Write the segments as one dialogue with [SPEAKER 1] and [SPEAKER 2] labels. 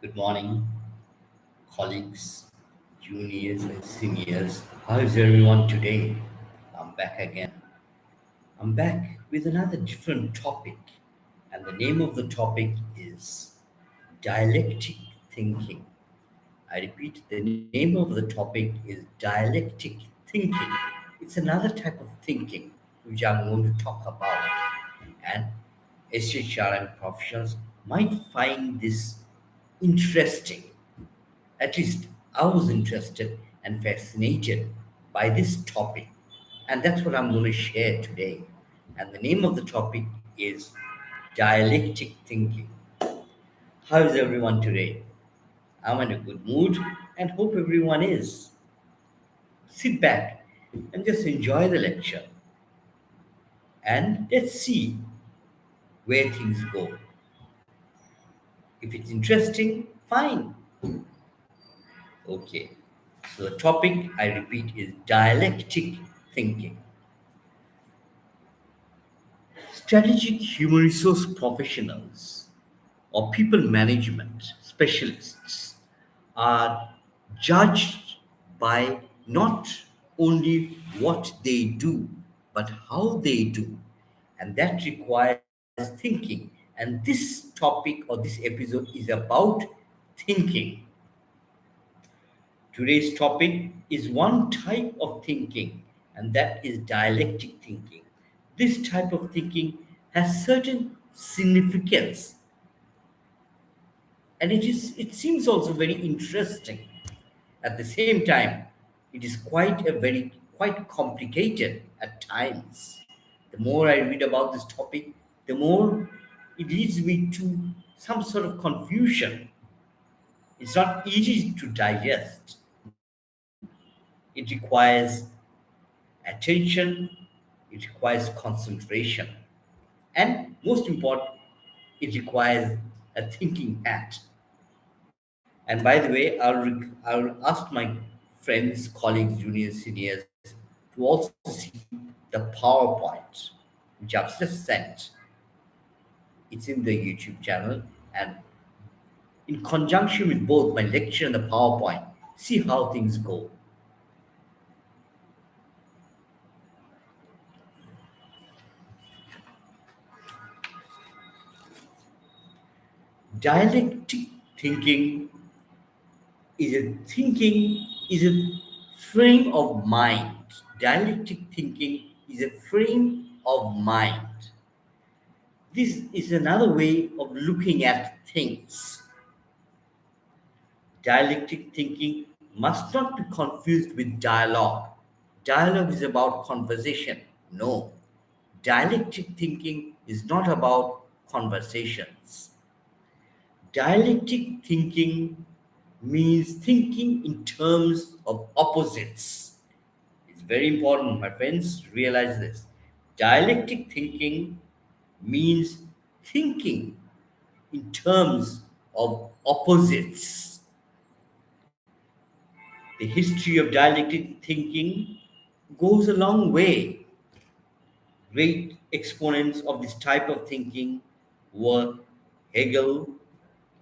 [SPEAKER 1] Good morning, colleagues, juniors, and seniors. How is everyone today? I'm back again. I'm back with another different topic, and the name of the topic is dialectic thinking. I repeat, the name of the topic is dialectic thinking. It's another type of thinking which I'm going to talk about, and Shrm professionals might find this interesting. At least I was interested and fascinated by this topic, and that's what I'm going to share today. And the name of the topic is dialectic thinking. How is everyone today? I'm in a good mood and hope everyone is. Sit back and just enjoy the lecture, and let's see where things go. If it's interesting, fine. Okay. So the topic, I repeat, is dialectic thinking. Strategic human resource professionals or people management specialists are judged by not only what they do, but how they do. And that requires thinking. And this topic or this episode is about thinking. Today's topic is one type of thinking, and that is dialectic thinking. This type of thinking has certain significance, and it seems also very interesting. At the same time, it is quite complicated at times. The more I read about this topic, the more it leads me to some sort of confusion. It's not easy to digest. It requires attention, it requires concentration, and most important, it requires a thinking hat. And by the way, I'll ask my friends, colleagues, juniors, seniors to also see the PowerPoint which I've just sent. It's in the YouTube channel, and in conjunction with both my lecture and the PowerPoint, see how things go. Dialectic thinking is a frame of mind. Dialectic thinking is a frame of mind. This is another way of looking at things. Dialectic thinking must not be confused with dialogue. Dialogue is about conversation. No. Dialectic thinking is not about conversations. Dialectic thinking means thinking in terms of opposites. It's very important, my friends, realize this. Dialectic thinking means thinking in terms of opposites. The history of dialectic thinking goes a long way. Great exponents of this type of thinking were Hegel,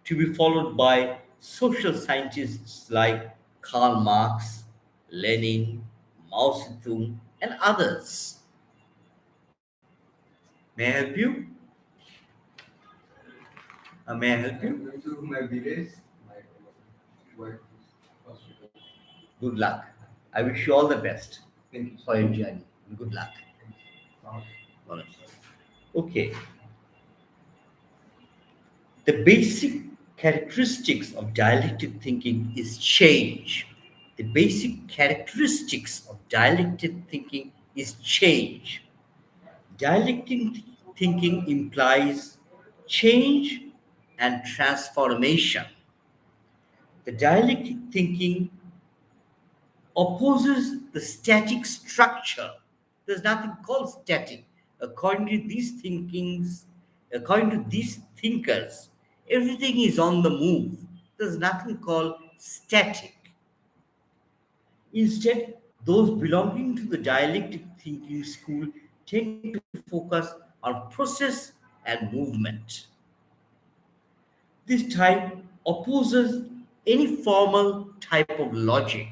[SPEAKER 1] to be followed by social scientists like Karl Marx, Lenin, Mao Zedong, and others. May I help you? May I help
[SPEAKER 2] I'm
[SPEAKER 1] you?
[SPEAKER 2] going to my village. My wife is hospital.
[SPEAKER 1] Good luck. I wish you all the best
[SPEAKER 2] Thank you.
[SPEAKER 1] for your journey. Good luck.
[SPEAKER 2] Uh,
[SPEAKER 1] Honestly. Okay. The basic characteristics of dialectic thinking is change. The basic characteristics of dialectic thinking is change. Dialectic thinking implies change and transformation. The dialectic thinking opposes the static structure. There's nothing called static. According to these thinkings, according to these thinkers, everything is on the move. There's nothing called static. Instead, those belonging to the dialectic thinking school tend to focus on process and movement. This type opposes any formal type of logic.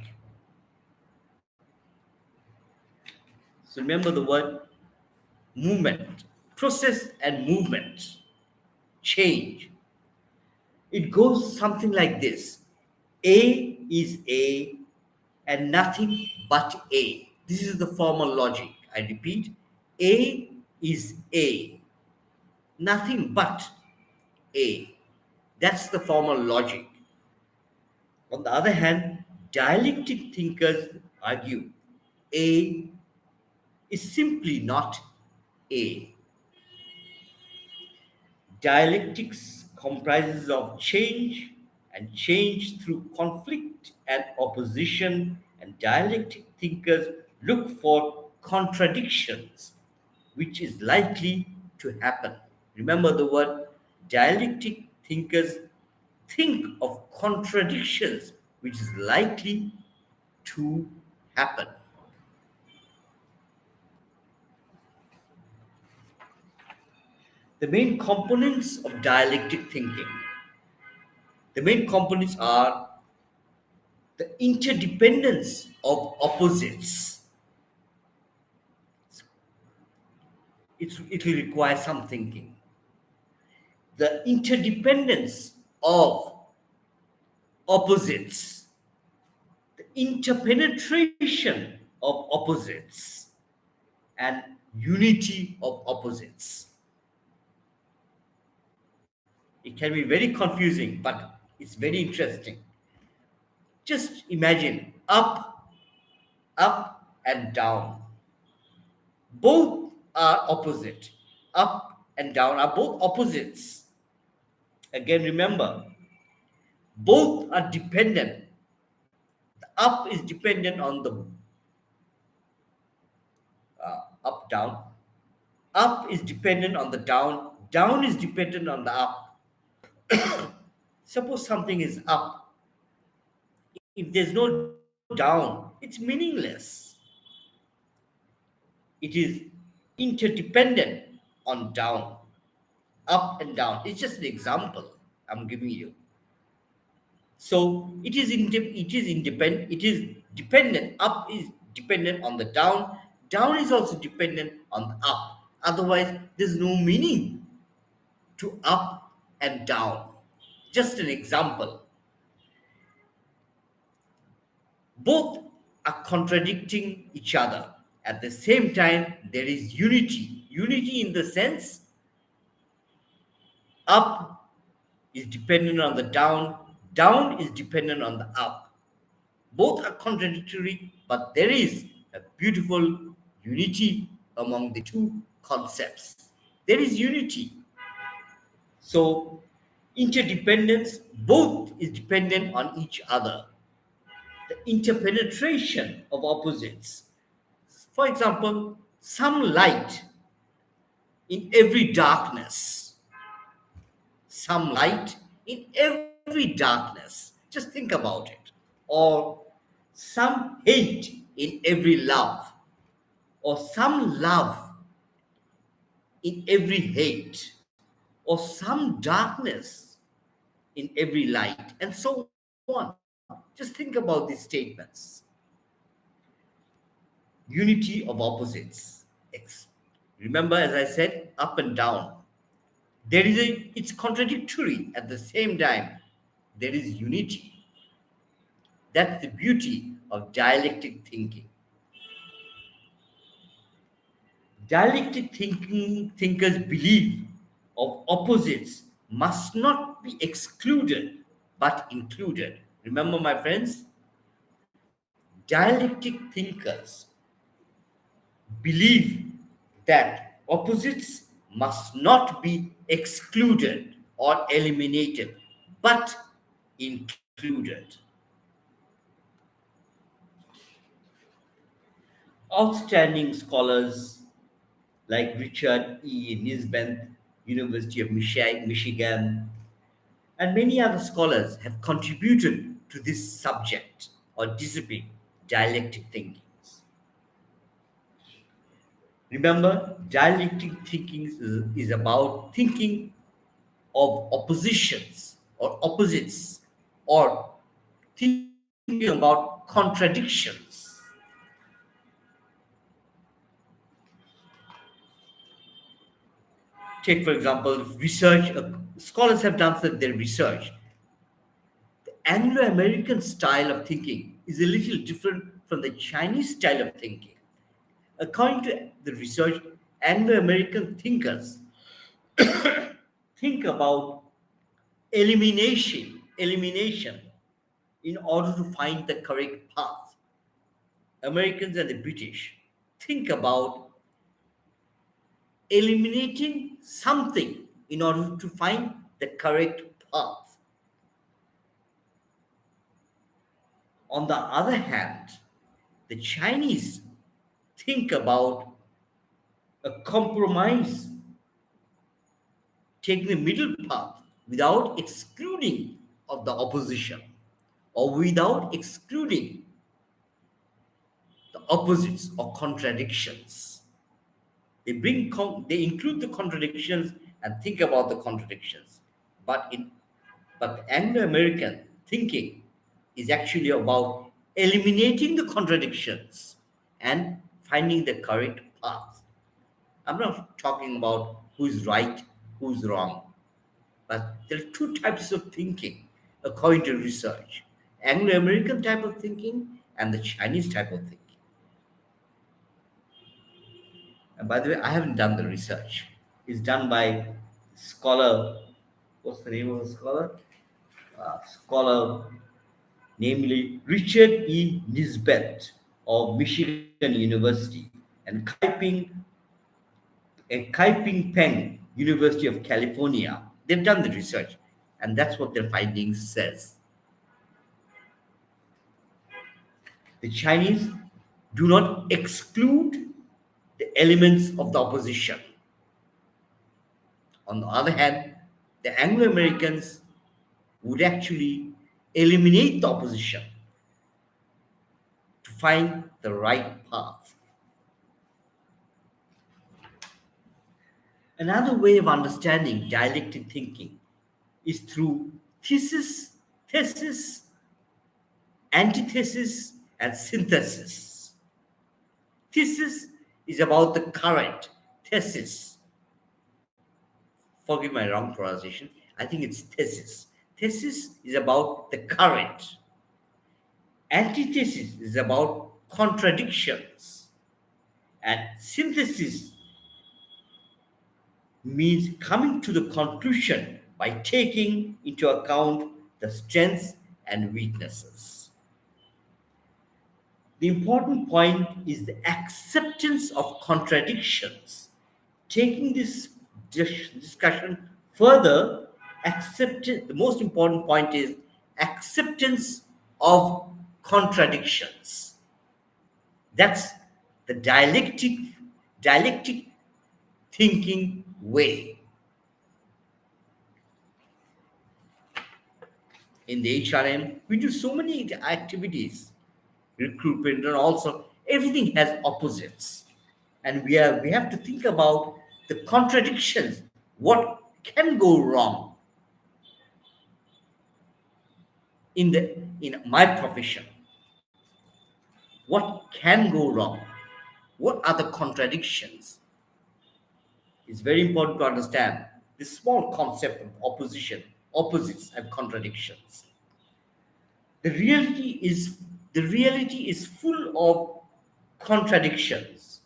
[SPEAKER 1] So remember the word movement, process and movement, change. It goes something like this: A is A and nothing but A. This is the formal logic. I repeat, A is A, nothing but A. That's the formal logic. On the other hand, dialectic thinkers argue A is simply not A. Dialectics comprises of change and change through conflict and opposition, and dialectic thinkers look for contradictions, which is likely to happen. Remember the word dialectic thinkers think of contradictions, which is likely to happen. The main components of dialectic thinking. The main components are the interdependence of opposites. It will require some thinking. The interdependence of opposites, the interpenetration of opposites, and unity of opposites. It can be very confusing, but it's very interesting. Just imagine up and down. Both are opposite. Up and down are both opposites. Again, remember, both are dependent. The up is dependent on the up down. Up is dependent on the down. Down is dependent on the up. Suppose something is up. If there's no down, it's meaningless. It is interdependent on down, up and down. It's just an example I'm giving you. So it is dependent. Up is dependent on the down. Down is also dependent on the up. Otherwise, there's no meaning to up and down. Just an example. Both are contradicting each other. At the same time, there is unity. Unity in the sense up is dependent on the down, down is dependent on the up. Both are contradictory, but there is a beautiful unity among the two concepts. There is unity. So, interdependence, both is dependent on each other. The interpenetration of opposites. For example, some light in every darkness. Some light in every darkness. Just think about it. Or some hate in every love, or some love in every hate, or some darkness in every light, and so on. Just think about these statements. Unity of opposites. Remember, as I said, up and down. It's contradictory at the same time. There is unity. That's the beauty of dialectic thinking. Thinkers believe of opposites must not be excluded but included. Remember, my friends, dialectic thinkers believe that opposites must not be excluded or eliminated but included. Outstanding scholars like Richard E. Nisbet, University of Michigan, and many other scholars have contributed to this subject or discipline, dialectic thinking. Remember, dialectic thinking is about thinking of oppositions or opposites or thinking about contradictions. Take, for example, research. Scholars have done their research. Anglo American style of thinking is a little different from the Chinese style of thinking. According to the research, Anglo American thinkers think about elimination in order to find the correct path. Americans and the British think about eliminating something in order to find the correct path. On the other hand, the Chinese think about a compromise, taking the middle path without excluding of the opposition or without excluding the opposites or contradictions. They include the contradictions and think about the contradictions. But in but Anglo-American thinking is actually about eliminating the contradictions and finding the correct path. I'm not talking about who's right, who's wrong, but there are two types of thinking according to research: Anglo-American type of thinking and the Chinese type of thinking. And by the way, I haven't done the research. It's done by scholar. What's the name of the scholar? Scholar, namely Richard E. Nisbet of Michigan University and Kaiping Peng University of California. They've done the research, and that's what their findings says. The Chinese do not exclude the elements of the opposition. On the other hand, the Anglo Americans would actually eliminate the opposition to find the right path. Another way of understanding dialectic thinking is through thesis, antithesis, and synthesis. Thesis is about the current. Thesis, forgive my wrong pronunciation, I think it's thesis. Thesis is about the current. Antithesis is about contradictions. And synthesis means coming to the conclusion by taking into account the strengths and weaknesses. The important point is the acceptance of contradictions. Taking this discussion further, the most important point is acceptance of contradictions. That's the dialectic thinking way. In the HRM, we do so many activities, recruitment, and also everything has opposites. And we have to think about the contradictions. What can go wrong in my profession? What can go wrong? What are the contradictions? It's very important to understand this small concept of opposition, opposites, and contradictions. The reality is full of contradictions,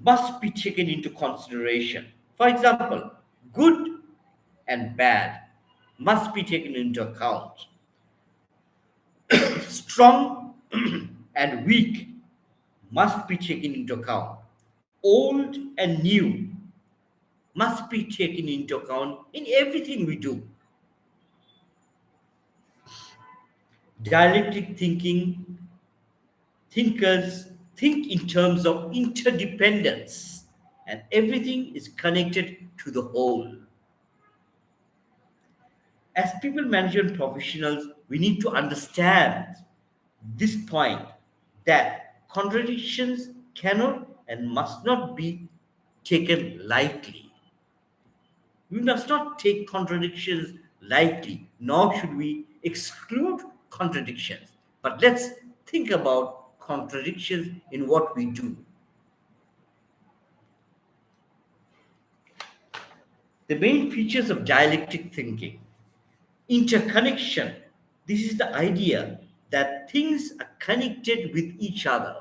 [SPEAKER 1] must be taken into consideration. For example, good and bad must be taken into account. Strong and weak must be taken into account. Old and new must be taken into account in everything we do. Dialectic thinkers think in terms of interdependence, and everything is connected to the whole. As people management professionals, we need to understand this point that contradictions cannot and must not be taken lightly. We must not take contradictions lightly, nor should we exclude contradictions. But let's think about contradictions in what we do. The main features of dialectic thinking: interconnection. This is the idea that things are connected with each other,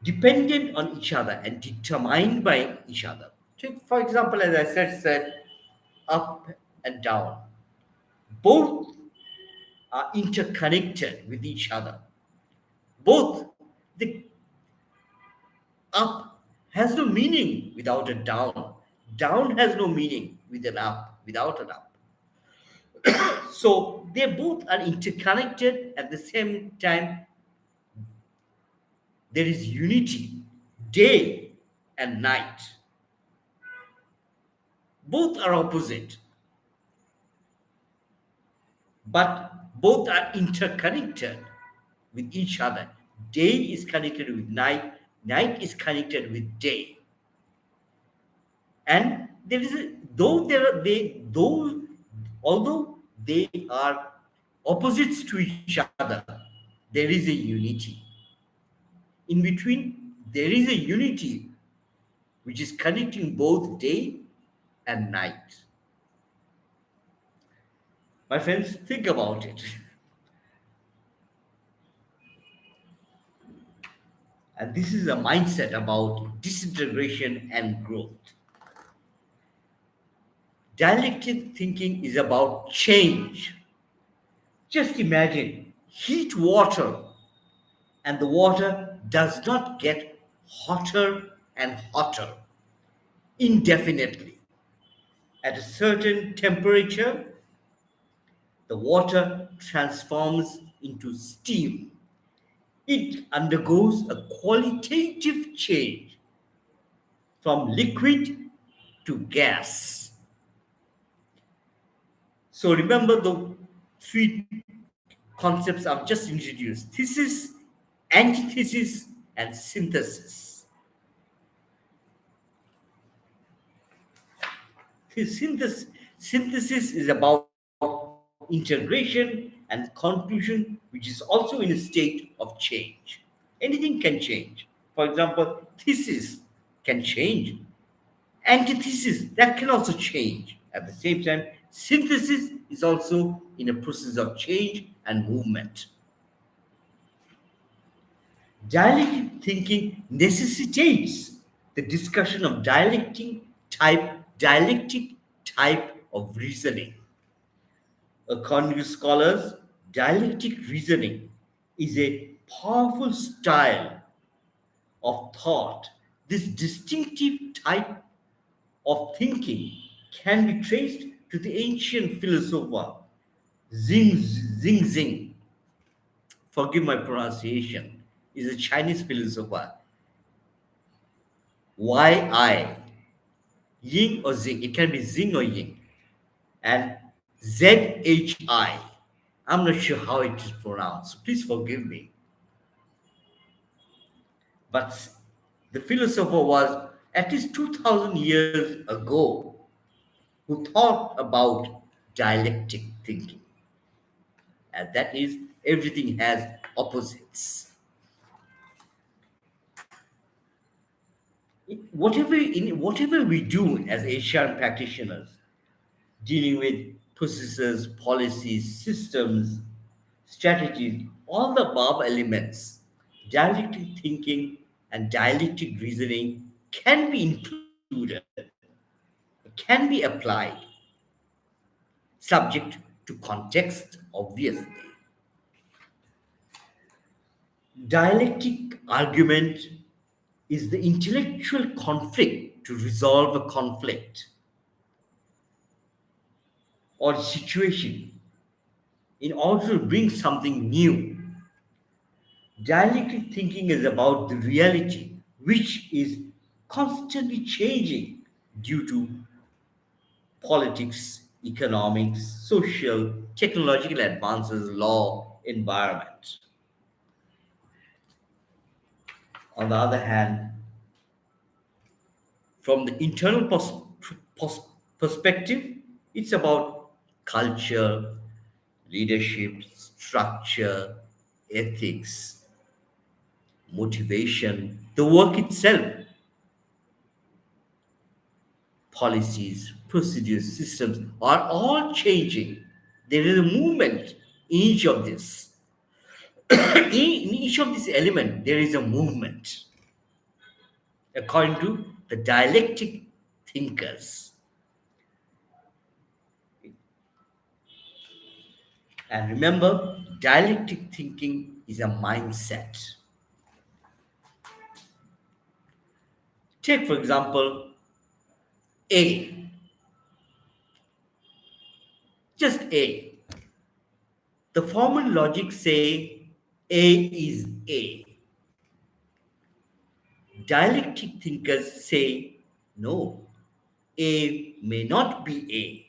[SPEAKER 1] dependent on each other, and determined by each other. Take, for example, as I said up and down. Both are interconnected with each other. Both, the up has no meaning without a down. Down has no meaning with an up, without an up. So they both are interconnected. At the same time, there is unity, day and night. Both are opposite, but both are interconnected with each other. Day is connected with night, night is connected with day. And there is a, though there are they though although they are opposites to each other, there is a unity. In between, there is a unity which is connecting both day and night. My friends, think about it. And this is a mindset about disintegration and growth. Dialectic thinking is about change. Just imagine heat water, and the water does not get hotter and hotter indefinitely. At a certain temperature, the water transforms into steam. It undergoes a qualitative change from liquid to gas. So remember the three concepts I've just introduced: thesis, antithesis, and synthesis. The synthesis is about integration and conclusion, which is also in a state of change. Anything can change. For example, thesis can change. Antithesis, that can also change. At the same time, synthesis is also in a process of change and movement. Dialectic thinking necessitates the discussion of dialectic type of reasoning. According to scholars, dialectic reasoning is a powerful style of thought. This distinctive type of thinking can be traced to the ancient philosopher Xing. Forgive my pronunciation, is a Chinese philosopher. Y-I, Ying or Zing. It can be Zing or Ying. And Z-H-I. I'm not sure how it is pronounced, so please forgive me. But the philosopher was at least 2000 years ago who thought about dialectic thinking. And that is, everything has opposites. Whatever we do as HR practitioners, dealing with processes, policies, systems, strategies, all the above elements, dialectic thinking and dialectic reasoning can be included, can be applied, subject to context, obviously. Dialectic argument is the intellectual conflict to resolve a conflict or situation in order to bring something new. Dialectic thinking is about the reality, which is constantly changing due to politics, economics, social, technological advances, law, environment. On the other hand, from the internal perspective, It's about culture, leadership, structure, ethics, motivation, the work itself, policies, procedures, systems are all changing. There is a movement in each of this. In each of these elements, there is a movement, according to the dialectic thinkers. And remember, dialectic thinking is a mindset. Take, for example, A, just A. The formal logic say A is A. Dialectic thinkers say no, A may not be A.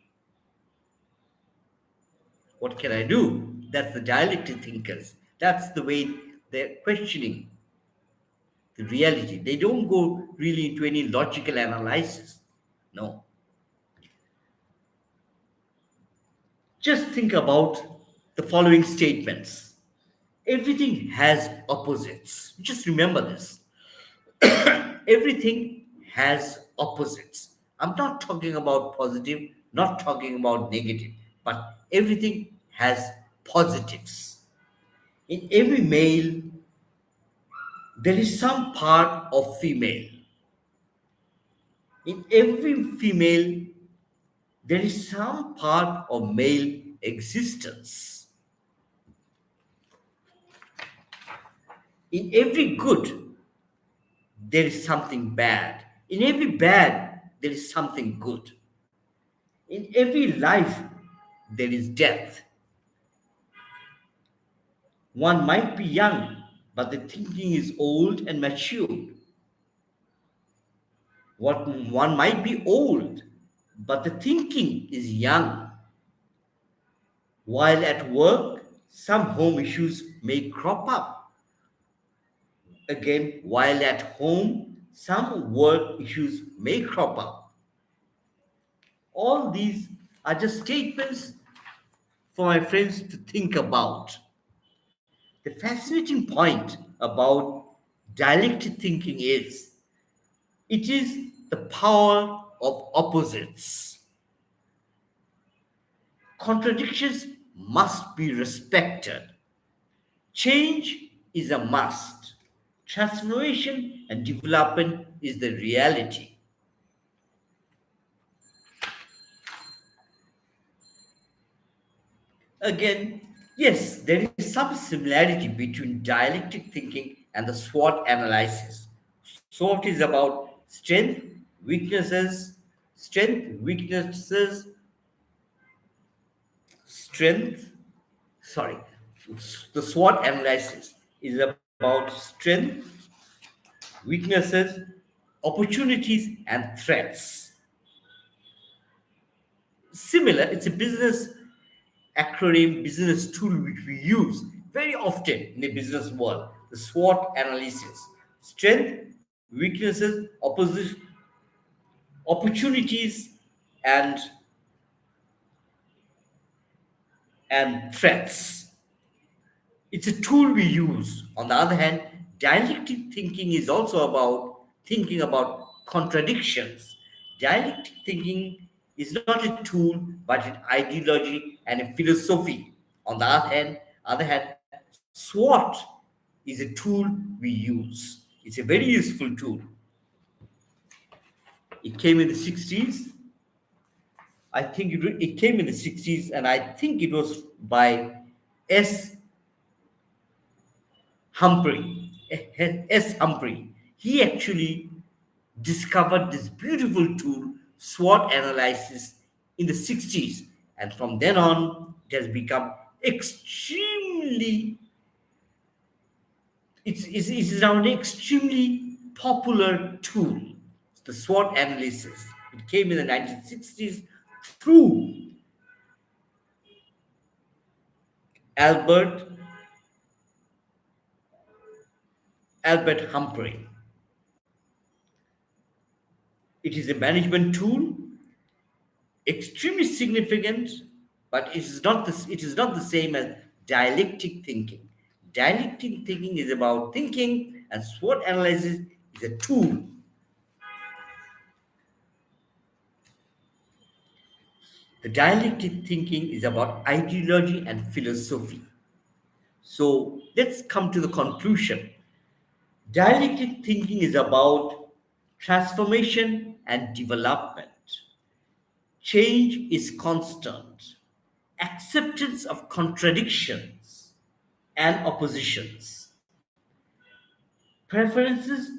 [SPEAKER 1] What can I do? That's the dialectic thinkers. That's the way they're questioning the reality. They don't go really into any logical analysis. No. Just think about the following statements. Everything has opposites. Just remember this. Everything has opposites. I'm not talking about positive, not talking about negative, but everything has positives. In every male, there is some part of female. In every female, there is some part of male existence. In every good, there is something bad. In every bad, there is something good. In every life, there is death. One might be young, but the thinking is old and mature. One might be old, but the thinking is young. While at work, some home issues may crop up. Again, while at home, some work issues may crop up. All these are just statements for my friends to think about. The fascinating point about dialectic thinking is it is the power of opposites. Contradictions must be respected. Change is a must. Transformation and development is the reality. Again, yes, there is some similarity between dialectic thinking and the SWOT analysis. SWOT is about strength, weaknesses, strength, sorry, the SWOT analysis is about strength, weaknesses, opportunities, and threats. Similar, it's a business acronym, business tool which we use very often in the business world. The SWOT analysis: strength, weaknesses, opportunities, and threats. It's a tool we use. On the other hand, dialectic thinking is also about thinking about contradictions. Dialectic thinking is not a tool, but an ideology and a philosophy. On the other hand, SWOT is a tool we use. It's a very useful tool. It came in the 60s. It came in the 60s, and I think it was by S. Humphrey, S. Humphrey. He actually discovered this beautiful tool, SWOT analysis, in the 60s. And from then on, it has become extremely, it's now an extremely popular tool, the SWOT analysis. It came in the 1960s through Albert, Albert Humphrey. It is a management tool. extremely significant, but it is not the same as dialectic thinking. Dialectic thinking is about thinking, and SWOT analysis is a tool. The dialectic thinking is about ideology and philosophy. So let's come to the conclusion. Dialectic thinking is about transformation and development. Change is constant. Acceptance of contradictions and oppositions. Preferences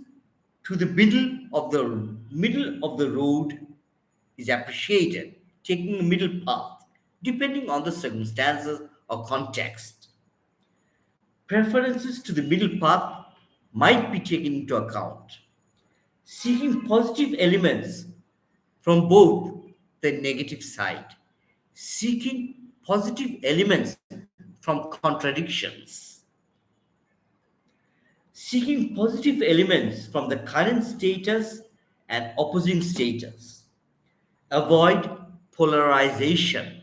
[SPEAKER 1] to the middle of the road is appreciated, taking a middle path, depending on the circumstances or context. Preferences to the middle path might be taken into account. Seeking positive elements from both the negative side, seeking positive elements from contradictions, seeking positive elements from the current status and opposing status, avoid polarization,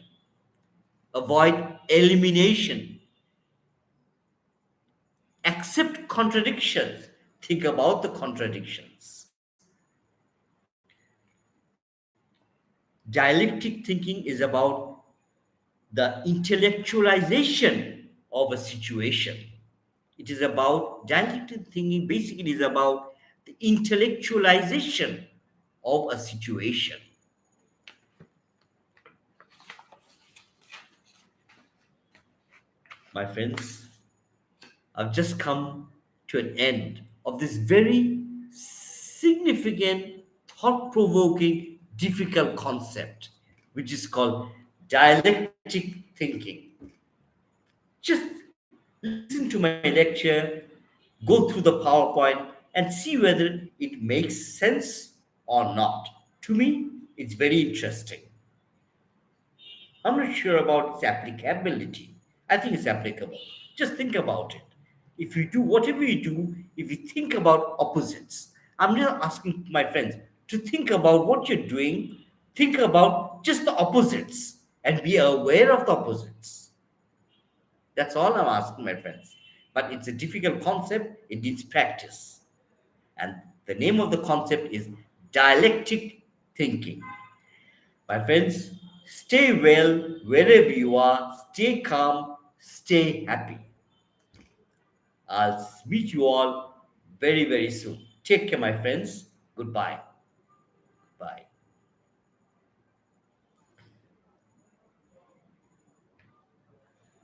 [SPEAKER 1] avoid elimination, accept contradictions, think about the contradictions. Dialectic thinking is about the intellectualization of a situation. It is about dialectic thinking, basically, is about the intellectualization of a situation. My friends, I've just come to an end of this very significant, thought provoking, difficult concept, which is called dialectic thinking. Just listen to my lecture, go through the PowerPoint, and see whether it makes sense or not. To me, it's very interesting. I'm not sure about its applicability. I think it's applicable. Just think about it. If you do whatever you do, if you think about opposites, I'm just asking my friends to think about what you're doing, think about just the opposites, and be aware of the opposites. That's all I'm asking, my friends. But it's a difficult concept, it needs practice. And the name of the concept is dialectic thinking. My friends, stay well wherever you are, stay calm, stay happy. I'll meet you all very, very soon. Take care, my friends. Goodbye. Bye.